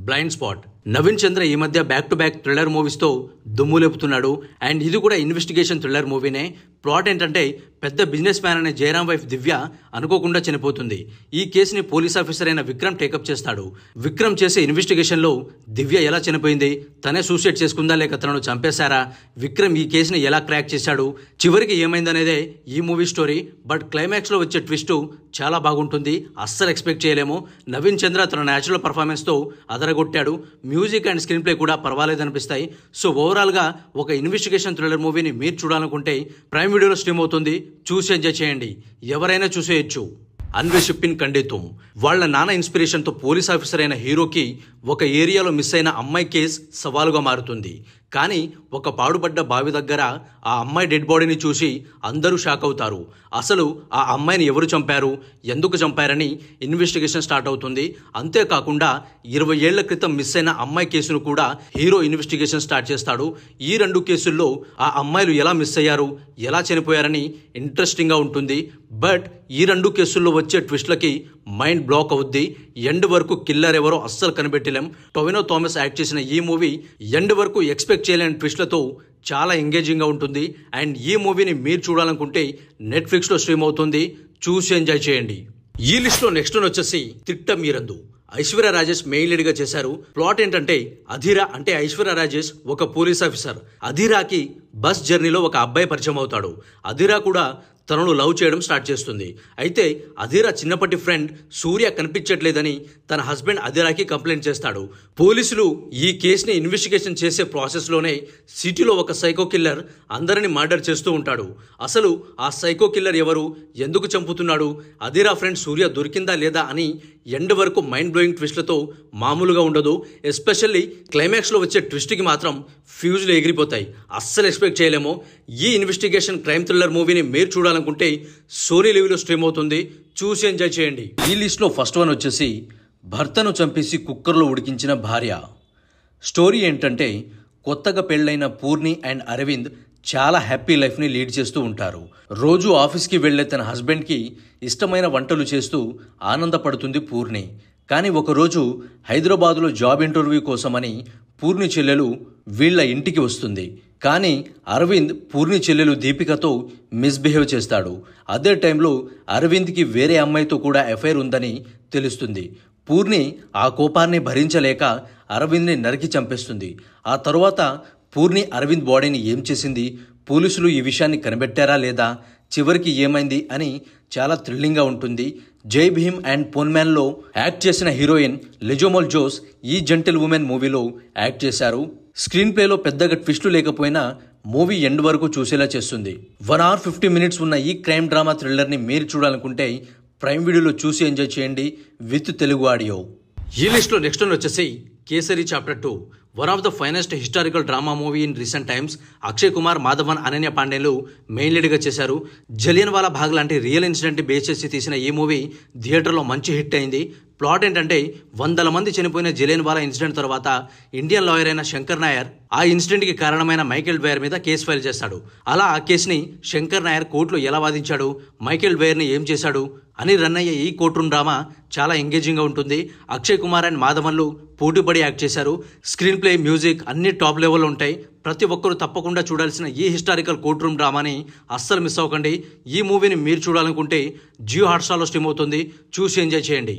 Blind spot. Naveen చంద్ర ఈ మధ్య back to back thriller మూవీస్తో దుమ్ము లేపుతున్నాడు. అండ్ ఇది కూడా ఇన్వెస్టిగేషన్ థ్రిల్లర్ మూవీనే. ప్లాట్ ఏంటంటే పెద్ద బిజినెస్ మ్యాన్ అనే జయరాం వైఫ్ దివ్య అనుకోకుండా చనిపోతుంది. ఈ కేసుని పోలీస్ ఆఫీసర్ అయిన విక్రమ్ టేకప్ చేస్తాడు. విక్రమ్ చేసే ఇన్వెస్టిగేషన్లో దివ్య ఎలా చనిపోయింది, తనే సూసైడ్ చేసుకుందా లేక తనను చంపేశారా, విక్రమ్ ఈ కేసుని ఎలా క్రాక్ చేశాడు, చివరికి ఏమైందనేదే ఈ మూవీ స్టోరీ. బట్ క్లైమాక్స్లో వచ్చే ట్విస్ట్ చాలా బాగుంటుంది. అస్సలు ఎక్స్పెక్ట్ చేయలేము. నవీన్ చంద్ర తన న్యాచురల్ పర్ఫార్మెన్స్తో అదరగొట్టాడు. మ్యూజిక్ అండ్ స్క్రీన్ ప్లే కూడా పర్వాలేదు అనిపిస్తాయి. సో ఓవరాల్గా ఒక ఇన్వెస్టిగేషన్ థ్రిల్లర్ మూవీని మీరు చూడాలనుకుంటే ప్రైమ్ వీడియోలో స్ట్రీమ్ అవుతుంది. చూసి ఎంజాయ్ చేయండి. ఎవరైనా చూసేయచ్చు. అన్వేషిప్పిన్ ఖండితం. వాళ్ళ నాన్న ఇన్స్పిరేషన్తో పోలీస్ ఆఫీసర్ అయిన హీరోకి ఒక ఏరియాలో మిస్ అయిన అమ్మాయి కేసు సవాలుగా మారుతుంది. కానీ ఒక పాడుపడ్డ బావి దగ్గర ఆ అమ్మాయి డెడ్ బాడీని చూసి అందరూ షాక్ అవుతారు. అసలు ఆ అమ్మాయిని ఎవరు చంపారు, ఎందుకు చంపారని ఇన్వెస్టిగేషన్ స్టార్ట్ అవుతుంది. అంతేకాకుండా 20 ఏళ్ల క్రితం మిస్ అయిన అమ్మాయి కేసును కూడా హీరో ఇన్వెస్టిగేషన్ స్టార్ట్ చేస్తాడు. ఈ 2 కేసుల్లో ఆ అమ్మాయిలు ఎలా మిస్ అయ్యారు, ఎలా చనిపోయారని ఇంట్రెస్టింగ్గా ఉంటుంది. బట్ ఈ 2 కేసుల్లో వచ్చే ట్విస్ట్లకి మైండ్ బ్లాక్ అవుద్ది. ఎండ్ వరకు కిల్లర్ ఎవరో అస్సలు కనిపెట్టలేం. టొవినో థామస్ యాక్ట్ చేసిన ఈ మూవీ ఎండ్ వరకు ఎక్స్పెక్ట్ చేయలేని ట్విస్ట్లతో చాలా ఎంగేజింగ్గా ఉంటుంది. అండ్ ఈ మూవీని మీరు చూడాలనుకుంటే నెట్ఫ్లిక్స్లో స్ట్రీమ్ అవుతుంది. చూసి ఎంజాయ్ చేయండి. ఈ లిస్ట్లో నెక్స్ట్ వచ్చేసి తిట్ట మీరందు. ఐశ్వర్య రాజేష్ మెయిన్ లీడ్గా చేశారు. ప్లాట్ ఏంటంటే అధీరా అంటే ఐశ్వర్య రాజేష్ ఒక పోలీస్ ఆఫీసర్. అధీరాకి బస్ జర్నీలో ఒక అబ్బాయి పరిచయం అవుతాడు. అధీరా కూడా తనను లవ్ చేయడం స్టార్ట్ చేస్తుంది. అయితే అధీరా చిన్నప్పటి ఫ్రెండ్ సూర్య కనిపించట్లేదని తన హస్బెండ్ అధీరాకి కంప్లైంట్ చేస్తాడు. పోలీసులు ఈ కేసుని ఇన్వెస్టిగేషన్ చేసే ప్రాసెస్లోనే సిటీలో ఒక సైకో కిల్లర్ అందరిని మర్డర్ చేస్తూ ఉంటాడు. అసలు ఆ సైకో కిల్లర్ ఎవరు, ఎందుకు చంపుతున్నాడు, అధీరా ఫ్రెండ్ సూర్య దొరికిందా లేదా అని ఎండ్ వరకు మైండ్ బ్లోయింగ్ ట్విస్ట్లతో మామూలుగా ఉండదు. ఎస్పెషల్లీ క్లైమాక్స్లో వచ్చే ట్విస్ట్కి మాత్రం ఫ్యూజ్లు ఎగిరిపోతాయి. అస్సలు ఎక్స్పెక్ట్ చేయలేము. ఈ ఇన్వెస్టిగేషన్ క్రైమ్ థ్రిల్లర్ మూవీని మీరు చూడాలనుకుంటే సోనీ లీవ్లో స్ట్రీమ్ అవుతుంది. చూసి ఎంజాయ్ చేయండి. ఈ లిస్ట్లో ఫస్ట్ వన్ వచ్చేసి భర్తను చంపేసి కుక్కర్లో ఉడికించిన భార్య. స్టోరీ ఏంటంటే కొత్తగా పెళ్ళైన పూర్ణి అండ్ అరవింద్ చాలా హ్యాపీ లైఫ్ని లీడ్ చేస్తూ ఉంటారు. రోజు ఆఫీస్కి వెళ్లే తన హస్బెండ్కి ఇష్టమైన వంటలు చేస్తూ ఆనందపడుతుంది పూర్ణి. కానీ ఒకరోజు హైదరాబాదులో జాబ్ ఇంటర్వ్యూ కోసమని పూర్ణి చెల్లెలు వీళ్ల ఇంటికి వస్తుంది. కానీ అరవింద్ పూర్ణి చెల్లెలు దీపికతో మిస్బిహేవ్ చేస్తాడు. అదే టైంలో అరవింద్కి వేరే అమ్మాయితో కూడా ఎఫైర్ ఉందని తెలుస్తుంది. పూర్ణి ఆ కోపాన్ని భరించలేక అరవింద్ని నరికి చంపేస్తుంది. ఆ తరువాత పూర్ణి అరవింద్ బాడీని ఏం చేసింది, పోలీసులు ఈ విషయాన్ని కనిపెట్టారా లేదా, చివరికి ఏమైంది అని చాలా థ్రిల్లింగ్గా ఉంటుంది. జై భీమ్ అండ్ పోన్మ్యాన్లో యాక్ట్ చేసిన హీరోయిన్ లిజోమోల్ జోస్ ఈ జెంటిల్ ఉమెన్ మూవీలో యాక్ట్ చేశారు. స్క్రీన్ ప్లేలో పెద్దగా ట్విస్టులు లేకపోయినా మూవీ ఎండ్ వరకు చూసేలా చేస్తుంది. 1 hour 50 minutes ఉన్న ఈ క్రైమ్ డ్రామా థ్రిల్లర్ని మీరు చూడాలనుకుంటే ప్రైమ్ వీడియోలో చూసి ఎంజాయ్ చేయండి విత్ తెలుగు ఆడియో. ఈ లిస్ట్లో నెక్స్ట్ వచ్చేసి Kesari chapter 2. One of the finest historical drama movie in recent times. Akshay Kumar, Madhavan, Ananya పాండేలు మెయిన్ లీడ్గా చేశారు. జలియన్ వాలా బాగ్ లాంటి రియల్ ఇన్సిడెంట్ని బేస్ చేసి తీసిన ఈ మూవీ థియేటర్లో మంచి హిట్ అయింది. ప్లాట్ ఏంటంటే 100 మంది చనిపోయిన జలియన్ వాలా ఇన్సిడెంట్ తర్వాత ఇండియన్ లాయర్ అయిన శంకర్ నాయర్ ఆ ఇన్సిడెంట్కి కారణమైన మైకేల్ బేయర్ మీద కేసు ఫైల్ చేస్తాడు. అలా ఆ కేసుని శంకర్ నాయర్ కోర్టులో ఎలా వాదించాడు, మైకేల్ బేయర్ని ఏం చేశాడు అని రన్ అయ్యే ఈ కోర్ట్ రూమ్ డ్రామా చాలా ఎంగేజింగ్గా ఉంటుంది. అక్షయ్ కుమార్ అండ్ మాధవన్లు పోటీపడి యాక్ట్ చేశారు. స్క్రీన్ ప్లే, మ్యూజిక్ అన్ని టాప్ లెవెల్లో ఉంటాయి. ప్రతి ఒక్కరూ తప్పకుండా చూడాల్సిన ఈ హిస్టారికల్ కోర్ట్ రూమ్ డ్రామాని అస్సలు మిస్ అవ్వకండి. ఈ మూవీని మీరు చూడాలనుకుంటే జియో హాట్స్టార్లో స్ట్రీమ్ అవుతుంది. చూసి ఎంజాయ్ చేయండి.